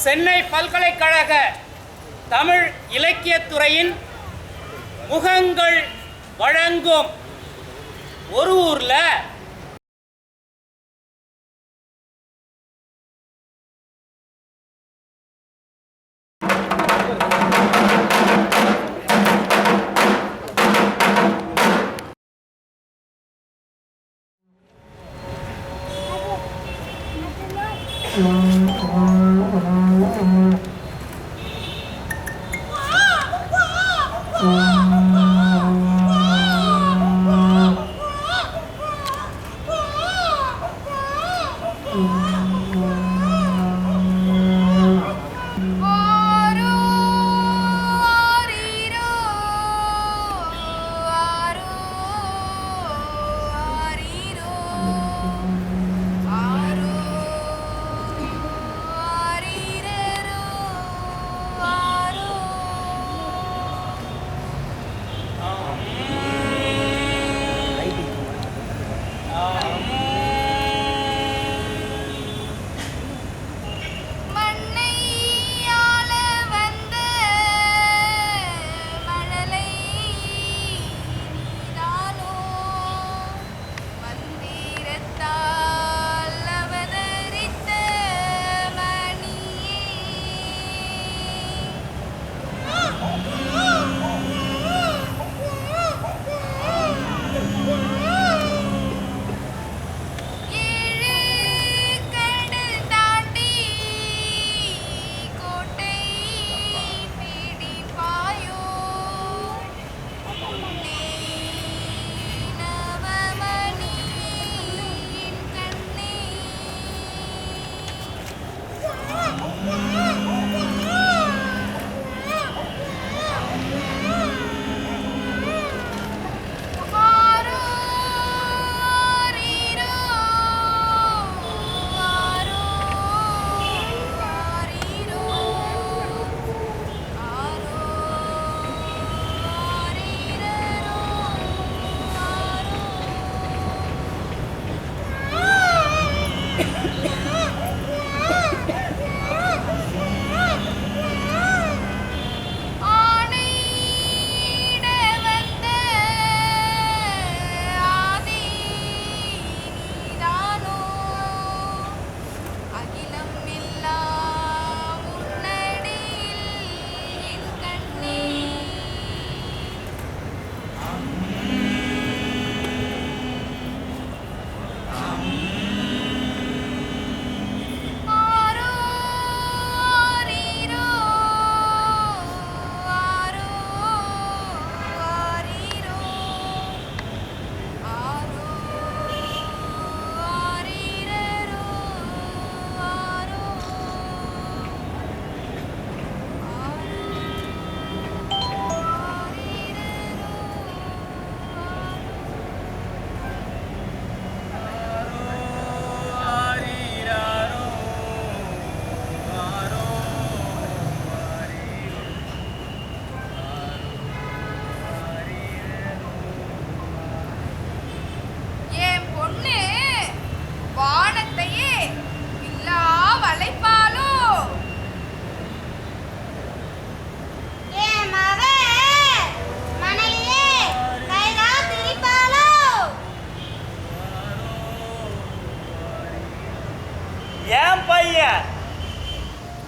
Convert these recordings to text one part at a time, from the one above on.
சென்னை பல்கலைக்கழக தமிழ் இலக்கியத்துறையின் முகங்கள் வழங்கும் ஒரு ஊர்ல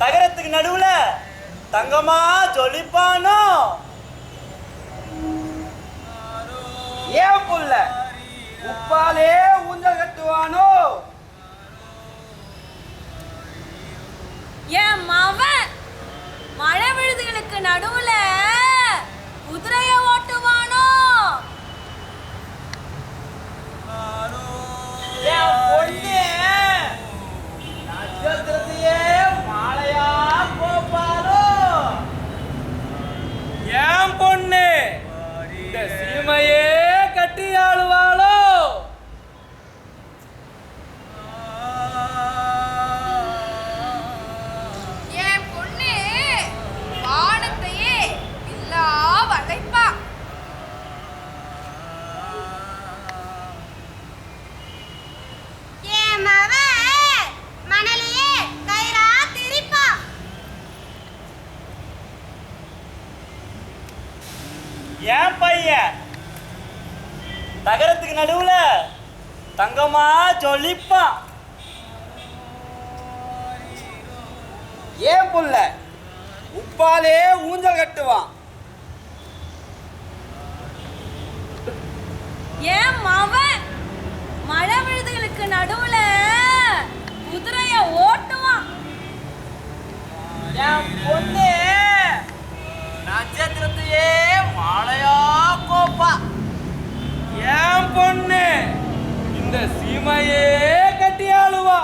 தகரத்துக்கு நடுவுல தங்கமா ஜொலிப்பானோ? ஏன் புள்ள உப்பாலே ஊஞ்சல் கட்டுவானோ? என் மவன் மழை விழுதுகளுக்கு நடுவுல குதிரைய ஓட்டுவானோ? என் பொண்ணு நட்சத்திரத்தையே மாலையா போப்பாரோ? என் பொண்ணு இந்த சீமையே கட்டி ஆளுவாளோ? என் பொண்ணு வானத்தையே பையன் தகரத்துக்கு நடுவுல தங்கமா ஜொலிப்பான். ஏன் புள்ள உப்பாலே ஊஞ்சல் கட்டுவான். ஏன் மவன் மழை விழுதுகளுக்கு நடுவுல குதிரைய ஓட்டுவான். என் பொண்ணு நட்சத்திரத்தையே மாலையா கோப்பா. ஏன் பொண்ணு இந்த சீமையே கட்டி ஆளுவா.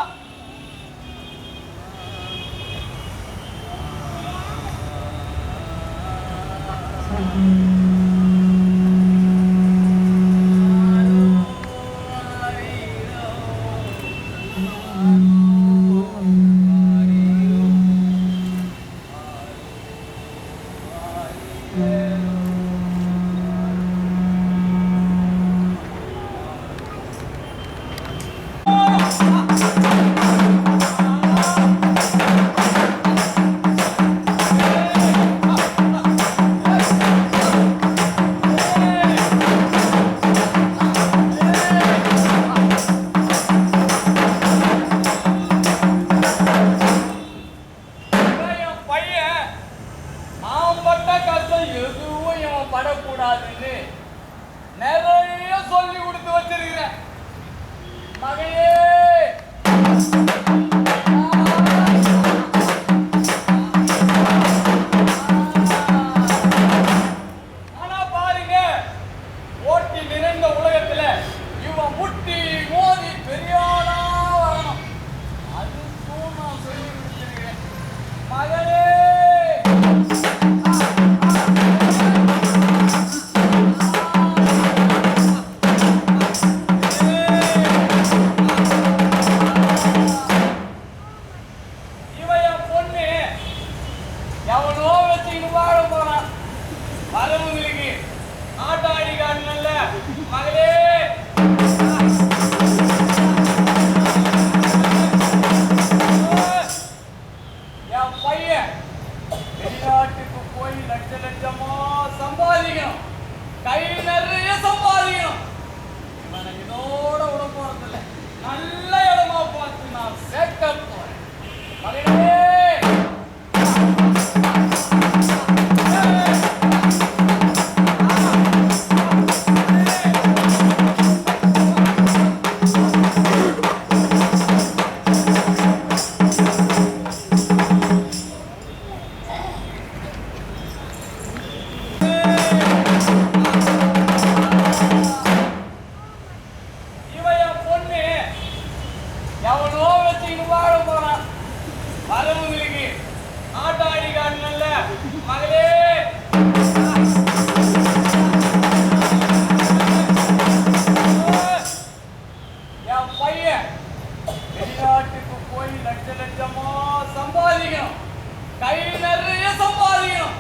படக்கூடாதுன்னு நிறைய சொல்லி கொடுத்து வச்சிருக்கிறேன். மகையே ஆனா பாருங்க, ஓட்டி நிறைந்த உலகத்துல இவன் முட்டி மோதி பெரியாளா வரணும். அதுக்கும் நான் சொல்லி கொடுத்திருக்கிறேன். மகளே எவனோ வச்சுக்கிட்டு வாழ போறான். வரவங்களுக்கு ஆட்டாடி காட்டல மகளே. என் பையன் வெளிநாட்டுக்கு போய் லட்ச லட்சமா சம்பாதிக்கணும், கை நிறைய சம்பாதிக்கணும். இவனை இதோட விட போறதில்ல, நல்ல இடமா பார்த்து நான் சேர்க்க போறேன். மகளே எவனோ வச்சுக்கிட்டு வாழ போறான். வரவங்களுக்கு ஆட்டாடி காட்டல மகளே. என் பையன் வெளிநாட்டுக்கு போய் லட்ச லட்சமா சம்பாதிக்கணும், கை நிறைய சம்பாதிக்கணும்.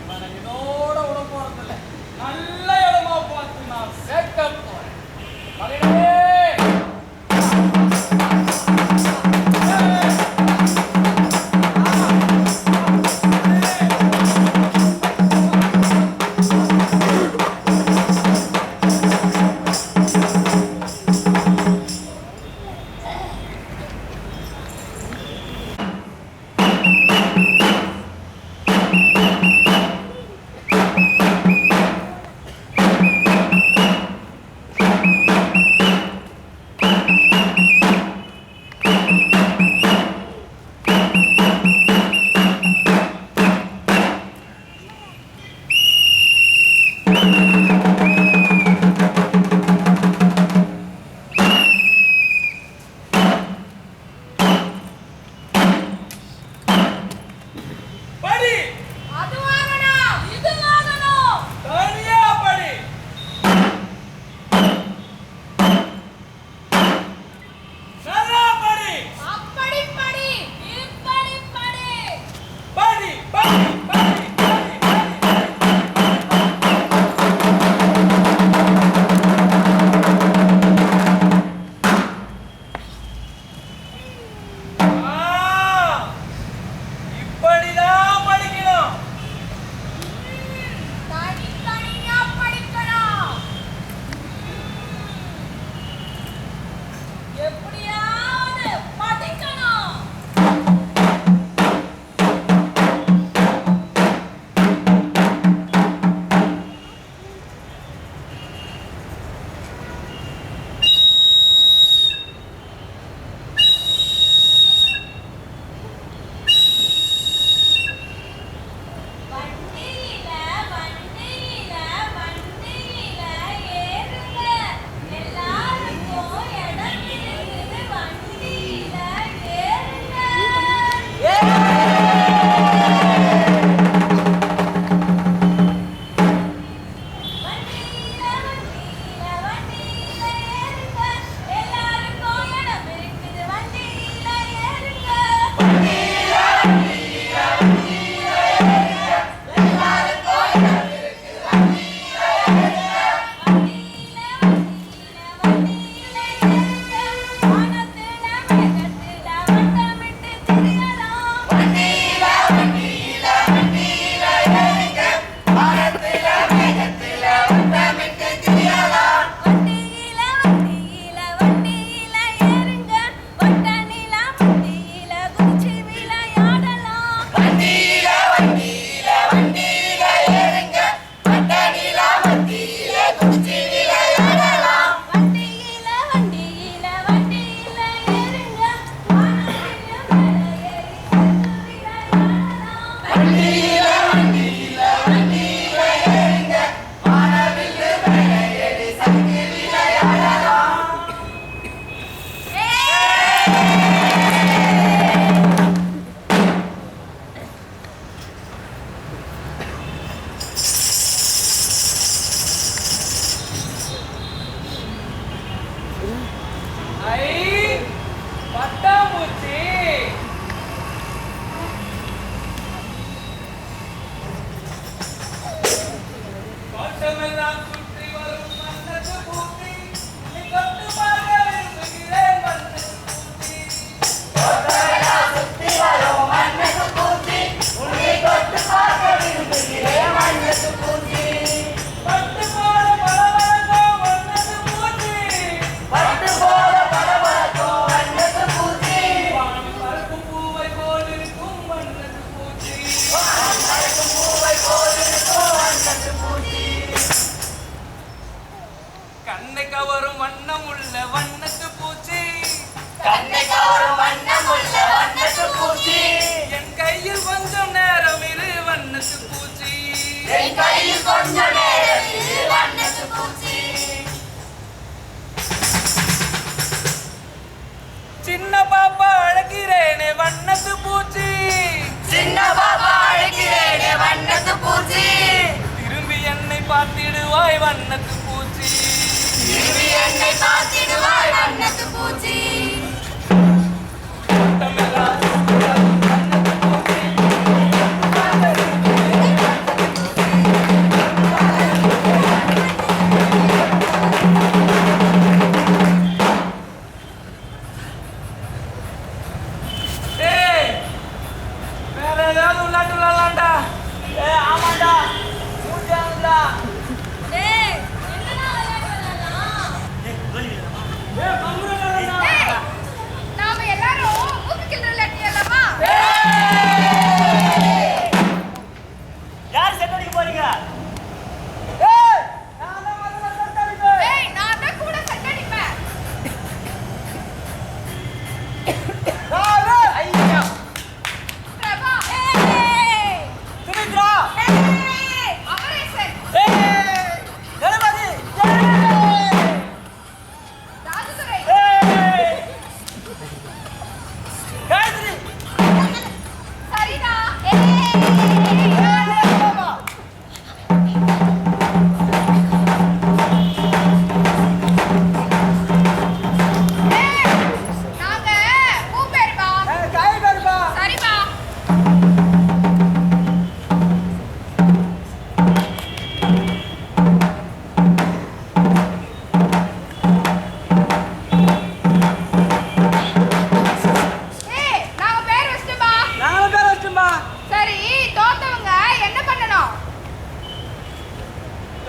இவனை இதோட விட போறதில்ல, நல்ல இடமா பார்த்து நான் சேர்க்க போறேன். மகளே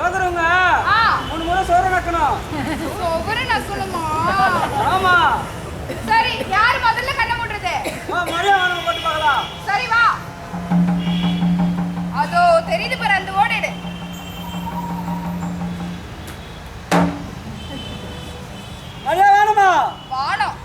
வளர்க்குறவங்க 3 முறை சோறு நக்கணும். சோறு நக்கணுமா? ஆமா. சரி, யார் முதல்ல கண்ண மூடுறது? மரியா வாங்க போட்டு பார்க்கலாம். சரி வா. அதோ தெரியுது பாரு, அந்த ஓடிடு. மரியா வேணுமா? வானம்.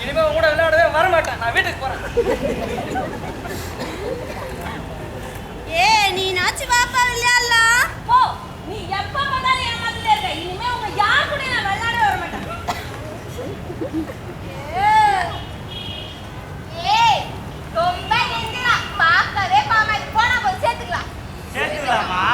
இனிமே உங்க கூட விளையாடவே வரமாட்டேன். நான் வீட்டுக்கு போறேன். நீ நாச்சு பாப்பா விளையாடலாம். போ, நீ எப்ப பார்த்தாலும் ஏமாத்திட்டே இருக்க. இனிமே உங்க யார் கூட நான் விளையாடவே வர மாட்டேன். ரொம்ப நெஞ்சினா பார்க்கவே பாமா. போனா போய் சேர்த்துக்கலாம். சேர்த்துக்கலாமா?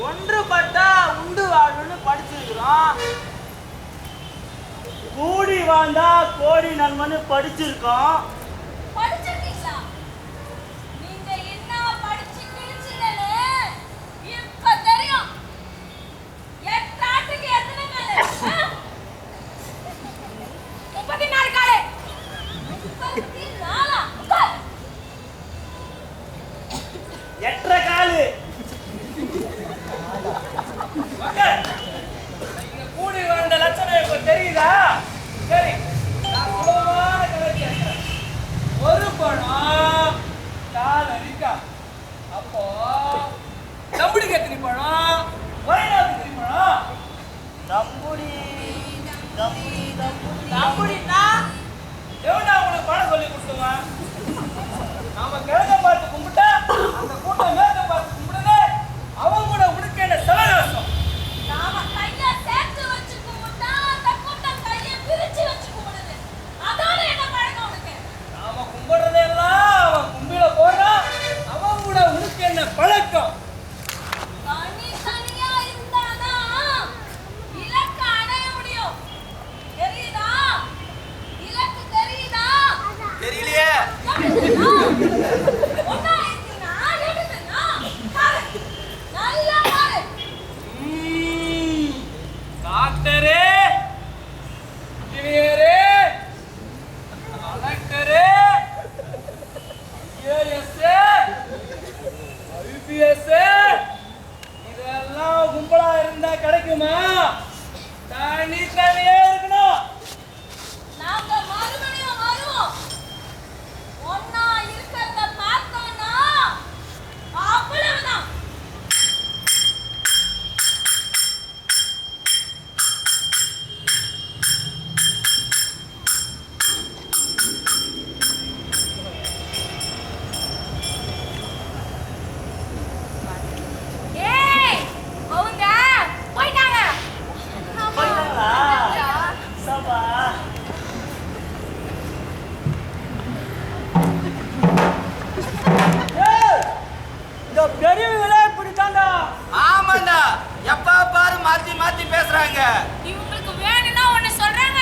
ஒன்றுபட்டா உண்டு வாழ்வுன்னு படிச்சிருக்கிறோம். கூடி வாழ்ந்தா கோடி நன்மன்னு படிச்சிருக்கோம். படிச்சிருக்கீங்களா? நீங்க என்ன படிச்சு கிழிச்சீங்கன்னு இப்ப தெரியும். எட்டாட்டுக்கு எத்தனை காலு? இங்க கூடி வந்த லட்சணம் இப்ப தெரியுதா? சரி, நான் சுலபமான கதை கேட்கிறேன். ஒரு பழம் கால் அடிக்கா. அப்போ தம்புடிக்கு எத்தனை பழம்? வயநாடு எத்தனை பழம்? தம்புடி தம்புடி தம்புடி தம்புடின்னா எவனா உங்களுக்கு பழம் சொல்லி கொடுத்துவான்? நாம கிழக்க பார்த்து கும்பிட்டா அந்த கூட்டம் மேற்க பார்த்து கும்பிடுது. அவன் கூட உனக்கு என்ன சவகாசம்? நாம கையை சேர்த்து வச்சு கும்பிட்டா அந்த கூட்டம் கையை பிரிச்சு வச்சு கும்பிடுது. அதான என்ன பழக்கம் உனக்கு? நாம கும்பிடுறதெல்லாம் அவன் கும்பிட போறான். அவன் கூட உனக்கு என்ன பழக்கம்? தனித்தனியா இருந்தாதான் இலக்கை அடைய முடியும். தெரியுதா? இலக்கு தெரியுதா? தெரியலையே. ஒண்ணா இருக்கீனா? எடுத்துனா? பாரு. நல்லா பாரு. டாக்டரே, இன்ஜினியரே, கலெக்டரே, ஐஏஎஸ், ஐபிஎஸ் இதெல்லாம் கும்பலா இருந்தா கிடைக்குமா? தனித்தனியே இருக்கணும். நாங்க மறுபடியும் வருவோம். ஒண்ணா இருக்கிறத பார்த்தோம்னா அவ்வளவுதான். ஏய், அவங்க போயிட்டாங்க. போயிட்டாங்களா? சபா இந்த பெரியவங்களே இப்படித்தாண்டா. ஆமாண்டா, எப்ப பாரு மாத்தி மாத்தி பேசுறாங்க. இவங்களுக்கு வேணும்னா ஒண்ணு சொல்றாங்க,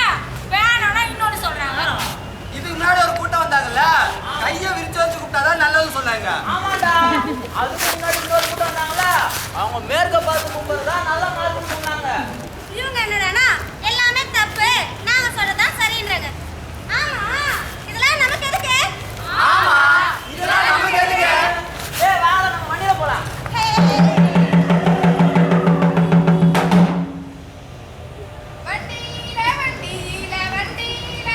வேணாம்னா இன்னொன்னு சொல்றாங்க. இதுக்கு முன்னாடி ஒரு கூட்டம் வந்தாங்கல்ல, கையை விரிச்சு வச்சு கூப்பிட்டாதான் நல்லதுன்னு சொன்னாங்க. ஆமாடா, அதுக்கு முன்னாடி இன்னொரு கூட்டம் வந்தாங்களா, அவங்க மேற்க பார்த்து கும்பிடுறதா நல்லா மார்க் சொன்னாங்க. இவங்க என்னடானா எல்லாமே தப்பு, நாங்க சொல்றதுதான் சரின்றாங்க. ஆமா, இதெல்லாம் நமக்கு எதுக்கு? ஆமா, இதெல்லாம் நமக்கு எதுக்கு? ஏய் வாங்க நம்ம வண்டியில போலாம். வண்டியில வண்டியில வண்டியில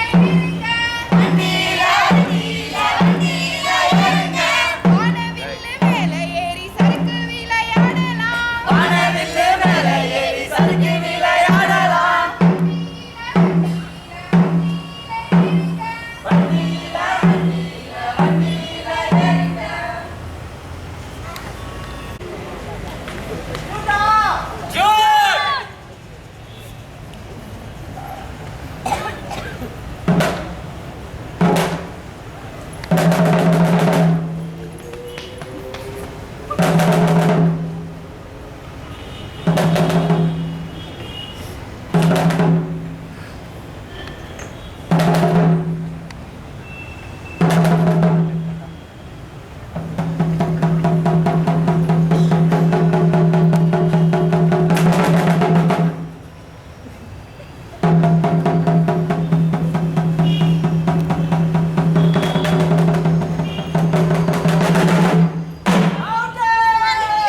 இருங்க. வானவில்லு மேல ஏறி சறுக்கு விளையாடலாம். வானவில்லு மேல ஏறி சறுக்கு விளையாடலாம். ஜோர்!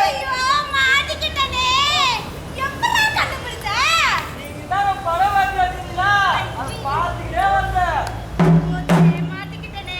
ஐயோ, மாட்டிக்கிட்டனே. எப்படா கண்டுபிடிச்ச? நீங்க தான படம் வாங்கி வச்சீங்களா? அது பார்த்துக்கிட்டே வந்தேன். போச்சே, மாட்டிக்கிட்டனே.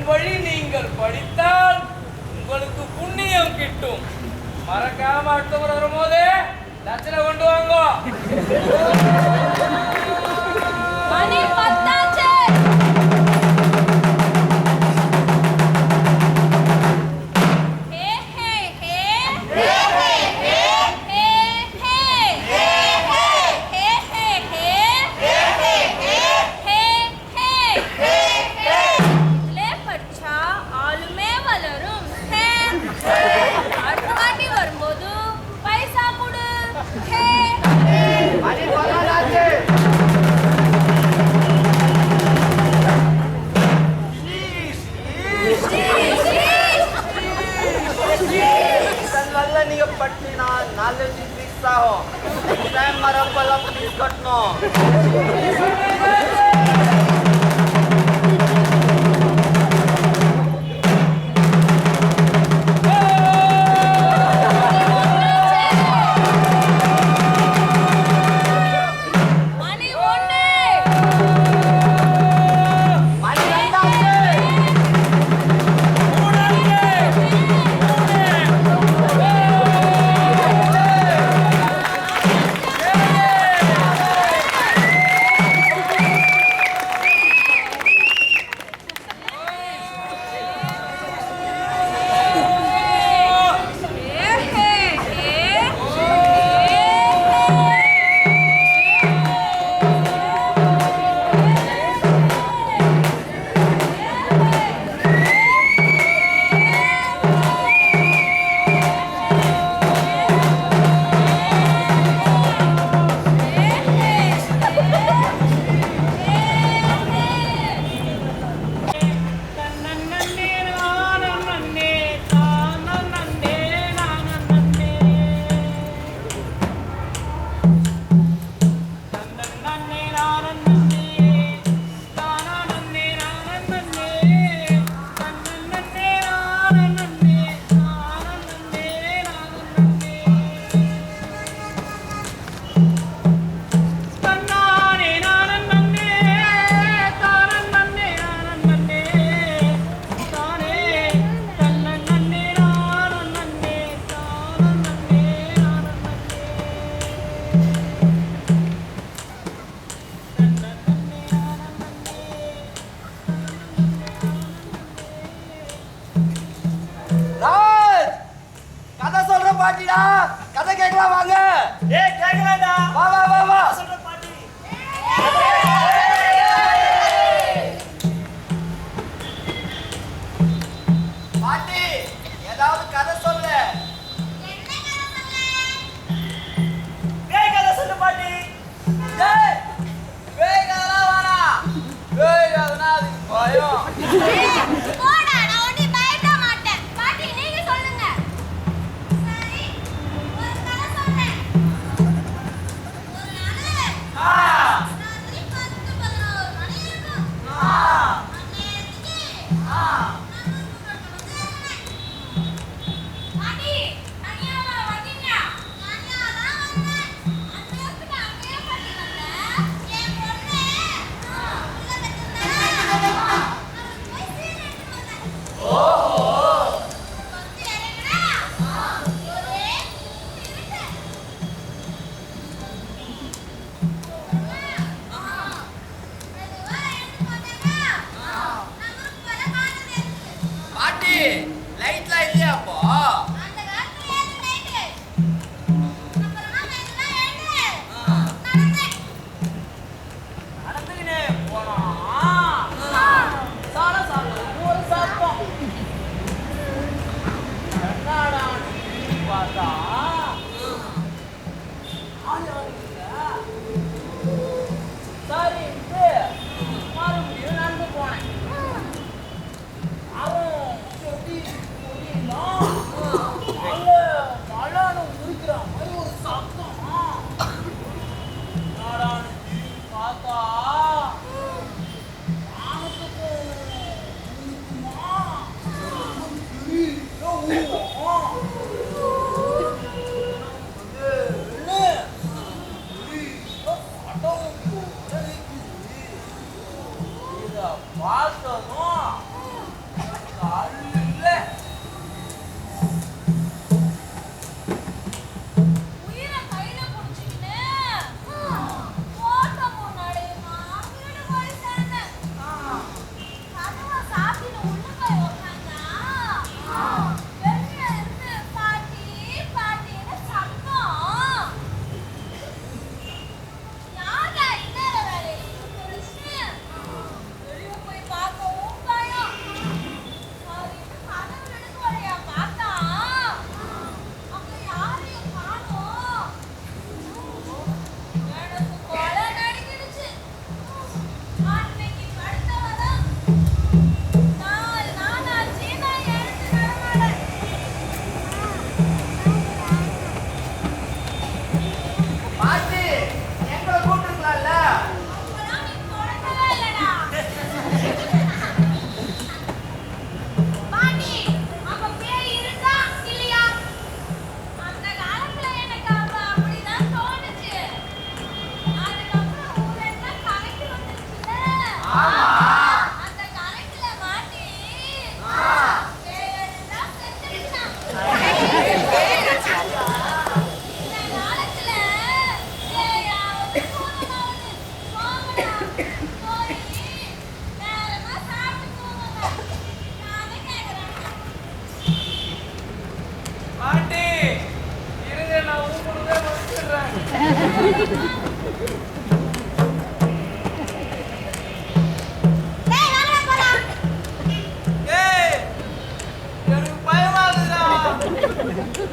வழி நீங்கள் படித்தால் உங்களுக்கு புண்ணியம் கிட்டும். மறக்காம அடுத்தவர் வரும்போது லட்சணை கொண்டு வாங்க. மணி 10 ஆச்சு. ஹே ஹே ஹே ஹே ஹே ஹே ஹே ஹே ஹே ஹே ஹே ஹே ஹே லே பச்சா ஆளுமே வளரும். ஹே அடுத்த வாட்டி வரும்போது பைசா கொடு. ஹே நல்ல நீங்க பட்டினா நாலஞ்சு பீஸ் ஆகும். டைம் மரப்பெல்லாம் பீஸ் கட்டணும். மணி 1. கதை சொல்ற பாட்டிடா. கதை கேட்கலாம் வாங்க. கேட்கலாம்டா. வா வா வா வா. சொல்ற பாட்டி. பாட்டி ஏதாவது கதை சொல்லு. பேய் கதை சொல்லு பாட்டி. டேய், பேய் கதைலாம் வேணாம். பேய் கதைனா அதுக்கு பயம். போடா, நான் ஒண்ணும் பயப்பட மாட்டேன். பாட்டி நீங்க சொல்லுங்க. சரி, ஒரு கதை சொல்றேன். ஒரு நாள் ராத்திரி 10-11 மணி இருக்கும். அந்த நேரத்துக்கு நான் பாட்டி தனியாவா வந்தீங்க? தனியா தான் வந்தேன். அந்த நேரத்துக்கு அங்கேயே பாட்டி வந்தேன். என் பொண்ணு உள்ள வச்சிருந்தா போய் சீன் எடுத்து வந்தேன். வந்து இறங்குனா ஒரே இருட்டு. மெதுவா எடுத்து பார்த்தேன்னா நமக்கு வர காணுது. பாட்டி லைட்லாம் இல்லையா அப்போ? அந்த காலத்துல ஏது நைட்டு அப்புறமா மெதுவா எழுந்து நடந்தேன். நடந்துக்கினே போனா சால சால ஒரு சத்தம். என்னடா நீ பார்த்தா ஆளு இல்ல. சரின்ட்டு மறுபடியும் நடந்து போனேன். அவன் சொல்லி சொல்லிடலாம். டேய் வாங்கடா போலாம். ஏய் எனக்கு பயமாகுதுடா.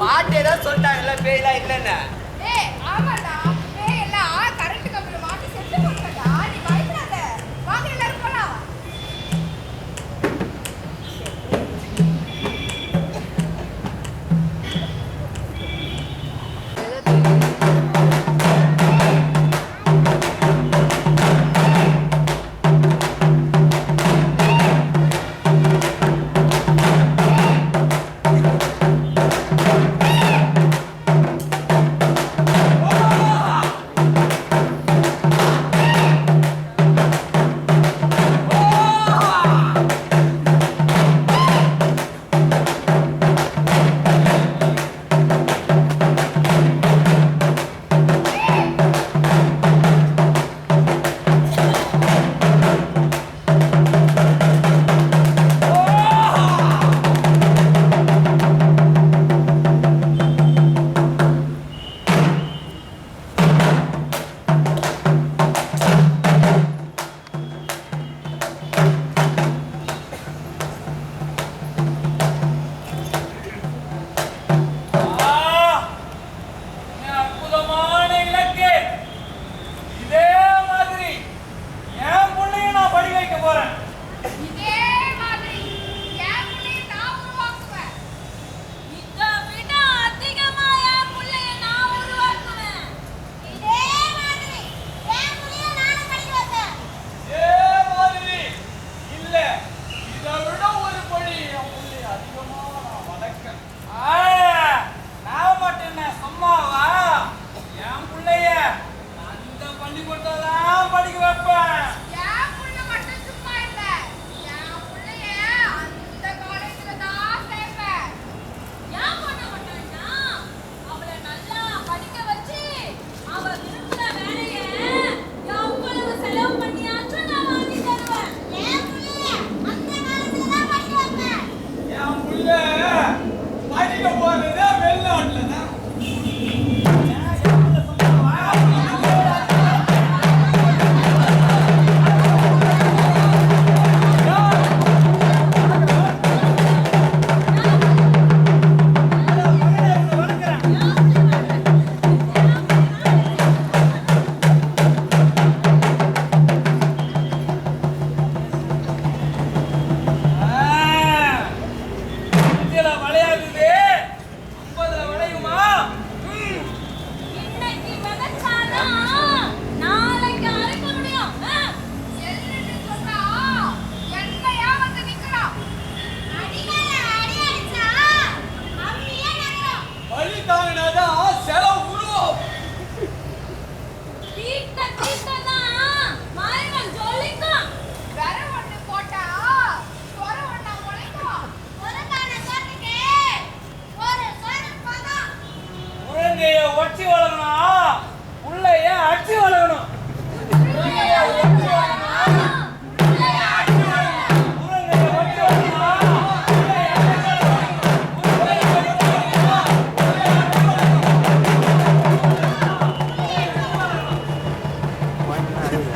பாட்டு ஏதோ சொல்லிட்டாங்கல்ல பேய்லாம் இல்லைன்னு. டேய் ஆமாடா. டேய் எல்லாம் கரண்ட் கம்பில மாட்டி செத்து போச்சுடா. நீ பயப்படாத. வாங்க எல்லாரும் போலாம். அற்புதமான இலக்கு. இதே மாதிரி என் பிள்ளைய நான் படி வைக்க போறேன். இதே மாதிரி என் புள்ளைய நான் உருவாக்குவேன். இதை விட அதிகமா என் புள்ளைய நான் உருவாக்குவேன். இதே மாதிரி என் புள்ளைய நானும் படிக்க வைப்பேன். இதே மாதிரி இல்ல, இதை விட ஒரு படி என் பிள்ளைய அதிகமா நான் வளர்க்கேன். நான் மட்டும் என்ன சும்மாவா? என் பிள்ளைய அந்த பள்ளிக்கூடத்தை தான் படிக்க வைப்பேன். என் புள்ள மட்டும் சும்மா இல்ல. என் புள்ளைய அந்த காலேஜ்ல தான் சேர்ப்பேன். ஏன் பண்ண மாட்டான்னா அவளை நல்லா படிக்க வச்சு அவ விரும்புற வேலைய எவ்வளவு செலவு பண்ணியாச்சும் நான் வாங்கி தருவேன். என் புள்ளைய அந்த காலேஜ்ல தான் படிக்க வைப்பேன். என் பிள்ளை படிக்க போறதே வெளிநாட்டுல தான். இதுல விளையாடுது 50ல விளையுமா? இன்னைக்கு விதைச்சாதான் நாளைக்கு அறுக்க முடியும். செல்லுன்னு சொன்னா என்னையா வந்து நிக்கலாம். அடிமேல அடி அடிச்சா அப்படியே நகரும். வழி தாங்கினாதான் செலவு விடுவோம். தீட்ட தீட்டதான் மரங்கள் ஜொலிக்கும். வேற ஒண்ணு போட்டா சொர ஒண்ணா முளைக்கும். ஒருக்கான சோத்துக்கு ஒரு சொர பதம். முருங்கைய ஒட்டி வளர்க்கணும், உள்ளைய அடிச்சு வளர்க்கணும். முருங்கைய ஒட்டி வளர்க்கணும், உள்ளைய அடிச்சு வளர்க்கணும். முருங்கைய ஒட்டி வளர்க்கணும், உள்ளைய அடிச்சு வளர்க்கணும். முருங்கைய ஒட்டி வளர்க்கணும், உள்ளைய அடிச்சு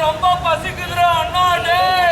ரொம்ப பசிக்குதுடா அண்ணா டேய்.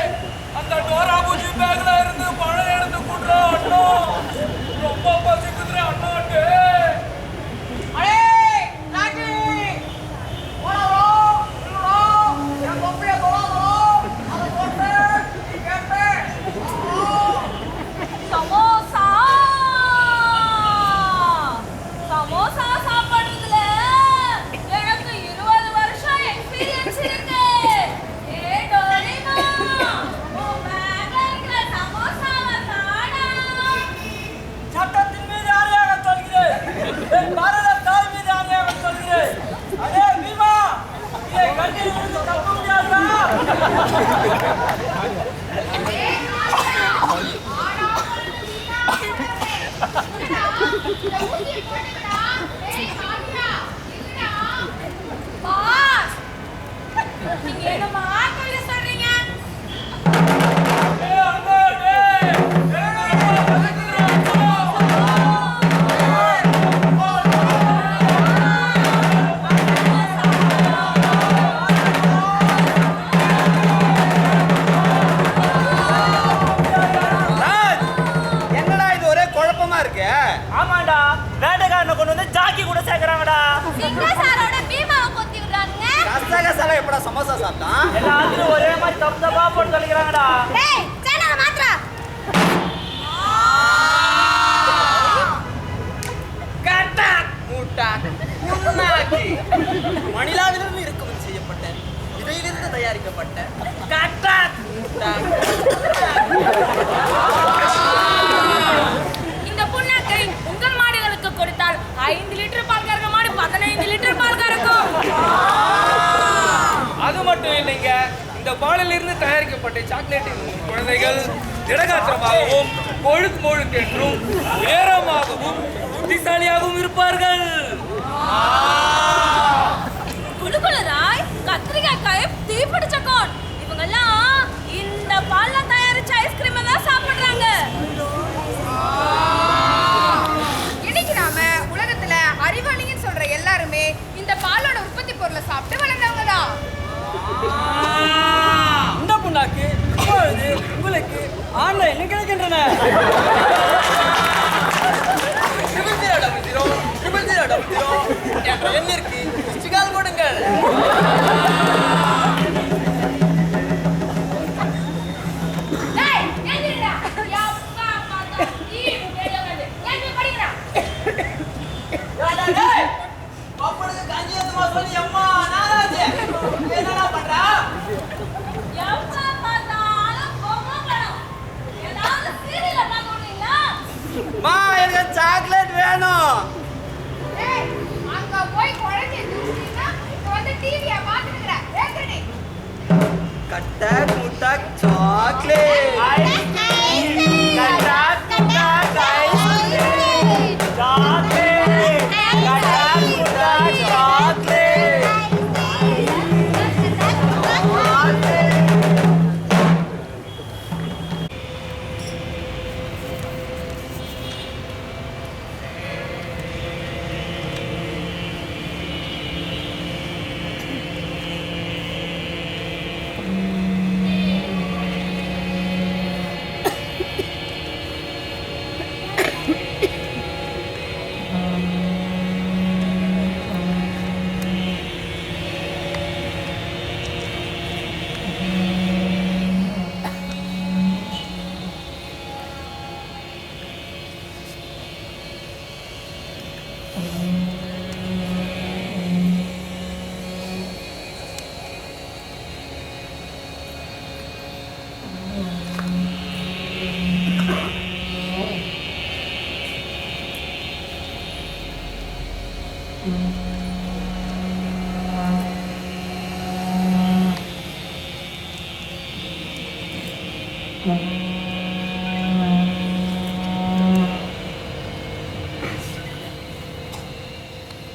பாஸ், நீங்க என்னமா கொல்ல சொல்றீங்க? என்னடா இது ஒரே குழப்பமா இருக்கு? ஆமாண்டா, வேட்டைக்காரனை கொண்டு வந்து ஜாக்கி கூட சேர்க்கறாங்கடா. சிங்கா சாரோட பீமாவை கொத்தி விடுறாங்க. கசகசல எப்படா சமோசா சாப்பிட்டான்? எல்லாத்துலயும் ஒரே மாதிரி தப்பு தப்பா போட்டு சொல்லிக்கிறாங்கடா. டேய், சேனலை மாத்துறா. மணிலாவிலிருந்து இறக்குமதி செய்யப்பட்ட இதையிலிருந்து தயாரிக்கப்பட்ட இந்த புண்ணாக்கை உங்கள் மாடுகளுக்கு கொடுத்தால் 5 லிட்டர் பால் கறக்க மாடு 15 லிட்டர் பால் கறக்கும். அது மட்டும் இல்லைங்க, இந்த பாலில் இருந்து தயாரிக்கப்பட்ட சாக்லேட்டின் குழந்தைகள் திடகாத்திரமாகவும் கொழுக்கென்றும் உயரமாகவும் புத்திசாலியாகவும் இருப்பார்கள். குளுகுளுராய், கத்திரிக்காய் காய், தீப்பிடிச்ச கோன், இவங்கெல்லாம் இந்த பால்ல தயாரிச்ச ஐஸ்கிரீமை தான் சாப்பிடுறாங்க. இன்னைக்கு நாம உலகத்துல அறிவாளின்னு சொல்ற எல்லாருமே இந்த பாலோட உற்பத்தி பொருளை சாப்பிட்டு வளர்ந்தவங்க தான். இந்த புண்ணாக்கு இப்பொழுது உங்களுக்கு ஆன்லைனில் கிடைக்கின்றன. என்ற எண்ணிற்கு மிஸ்டுகால் கொடுங்கள். டேய், எந்திரிடா. யப்பா பாத்தா ஈ வேலங்கது. எந்திரி படிங்கடா. அப்பொழுது கஞ்சியத்துமா சொல்லி அம்மா நாராஜே என்னடா பண்றா? யப்பா பாத்தாலும் கோமங்கலம். ஏதாவது சீரியல பாக்கறீங்களா? மா எனக்கு சாக்லேட் வேணும். ஏய், அங்க போய் குழந்தைய தூக்கிட்டீங்கன்னா இங்க வந்து டிவியை பார்த்துக்கிற ஏத்துடி. கட்டாக் முட்டாக் சாக்லேட். அம்மா!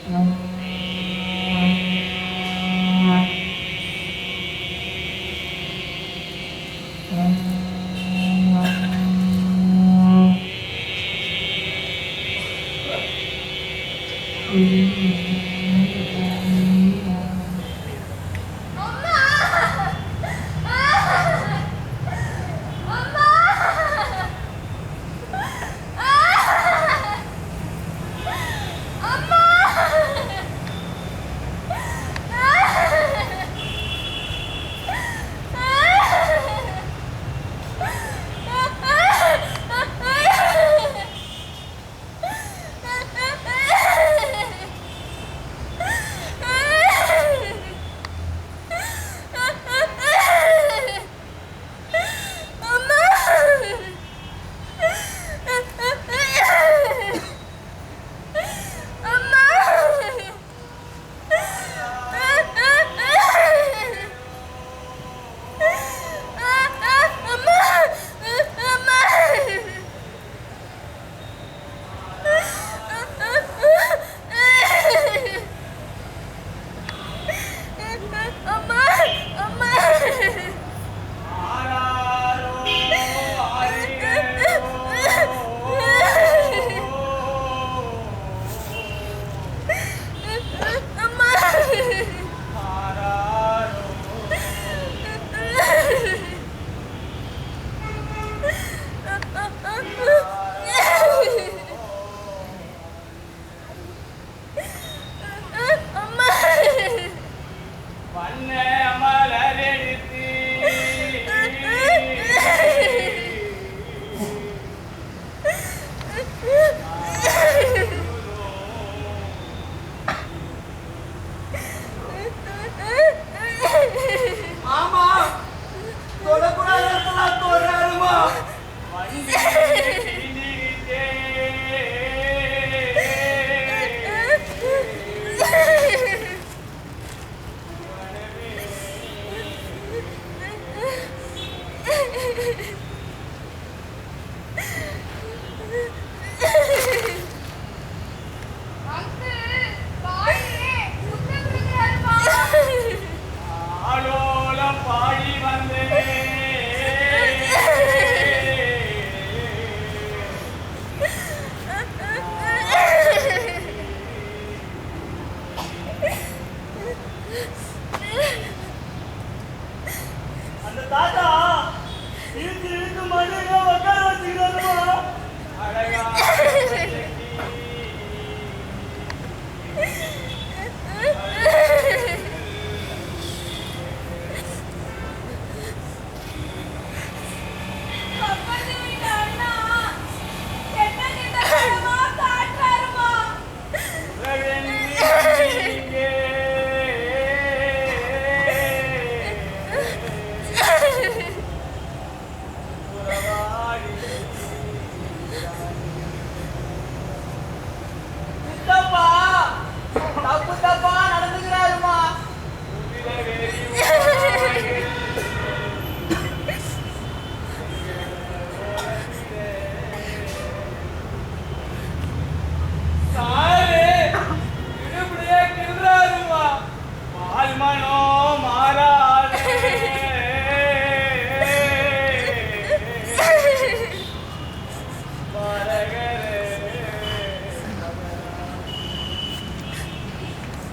அம்மா! அம்மா!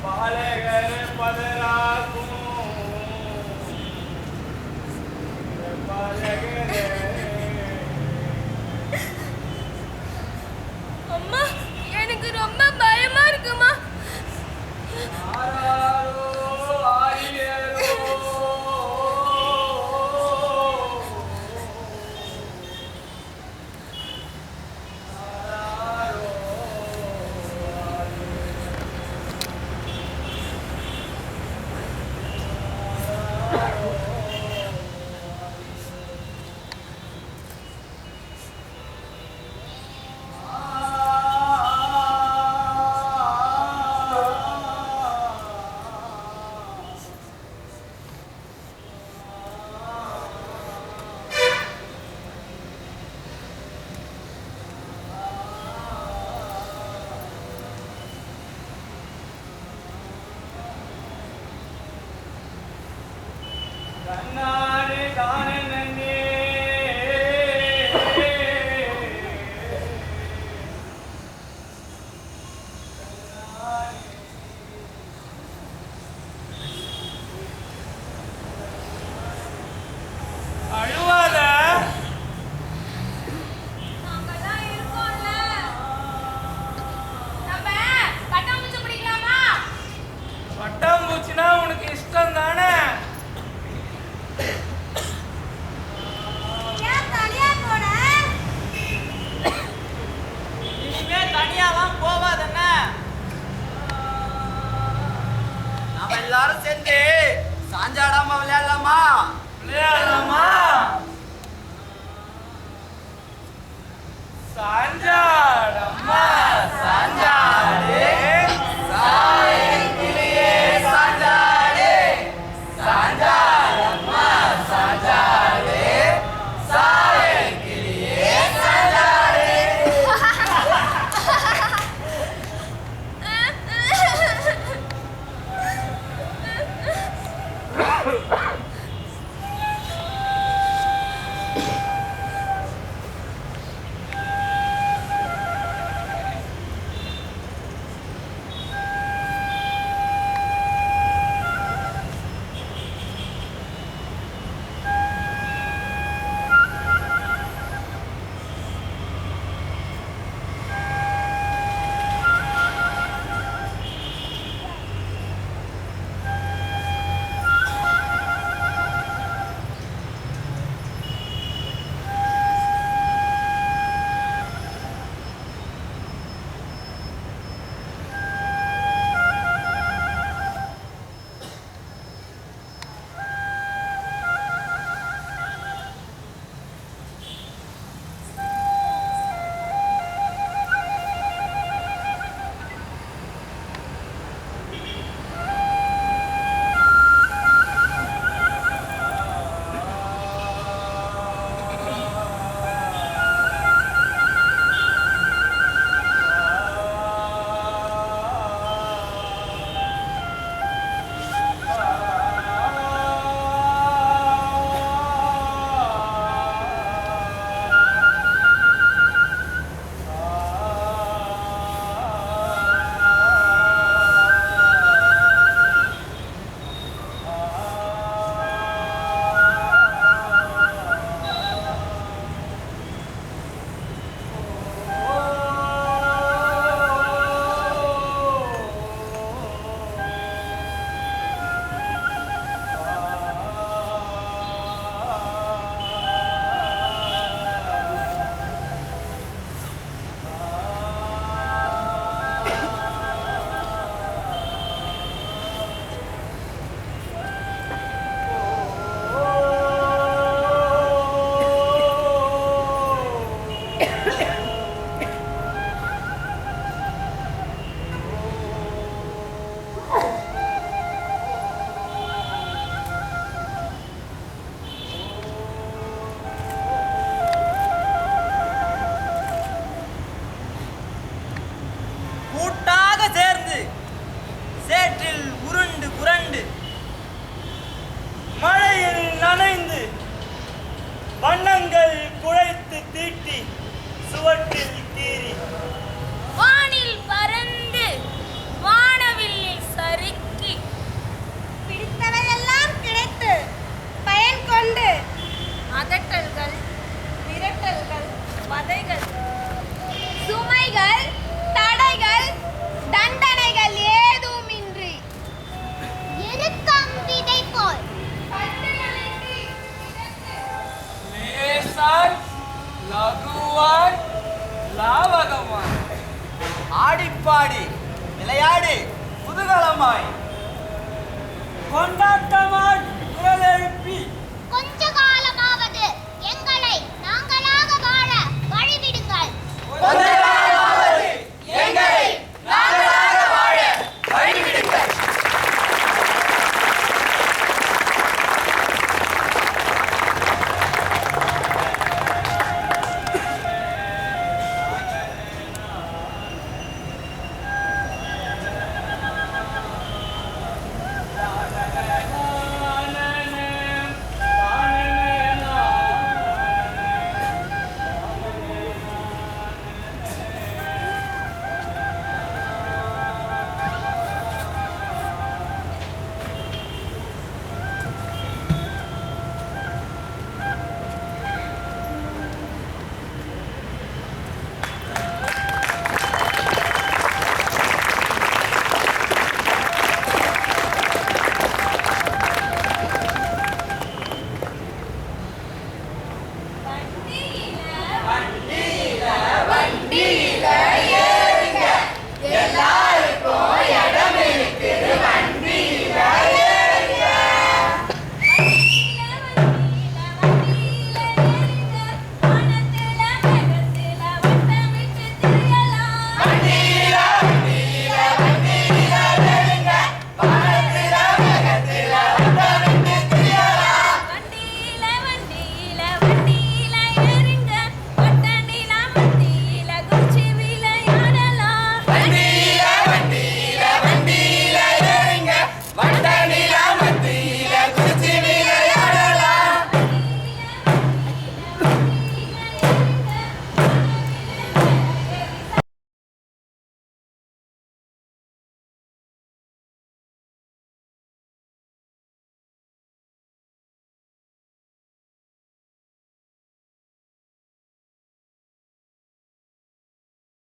பாலகர் பதராகும் பாலகரே. அம்மா எனக்கு ரொம்ப பயமா இருக்குமா. ஆராரோ ஆரியரோ கண்ணாடி தானே நன்னே அழுவாத. நாங்கெல்லாம் இருக்கோம்ல. நம்ம பட்டாம்பூச்சி பிடிக்கலாமா? பட்டாம்பூச்சினா உனக்கு இஷ்டம் தானே? ஏன் தனியா போன? இனிமே தனியாலாம் போவாதண்ணா. நாம எல்லாரும் சேர்ந்து சாஞ்சாடாம விளையாடலாமா? விளையாடலாமா? சாஞ்சாடம்மா சாஞ்சாடு சாயங்கிளியே சாஞ்சாடு, சாஞ்சாடம்மா சாஞ்சாடு, சாயங்கிளியே சாஞ்சாடு. கொண்டாட்டமாய் குரல் எழுப்பி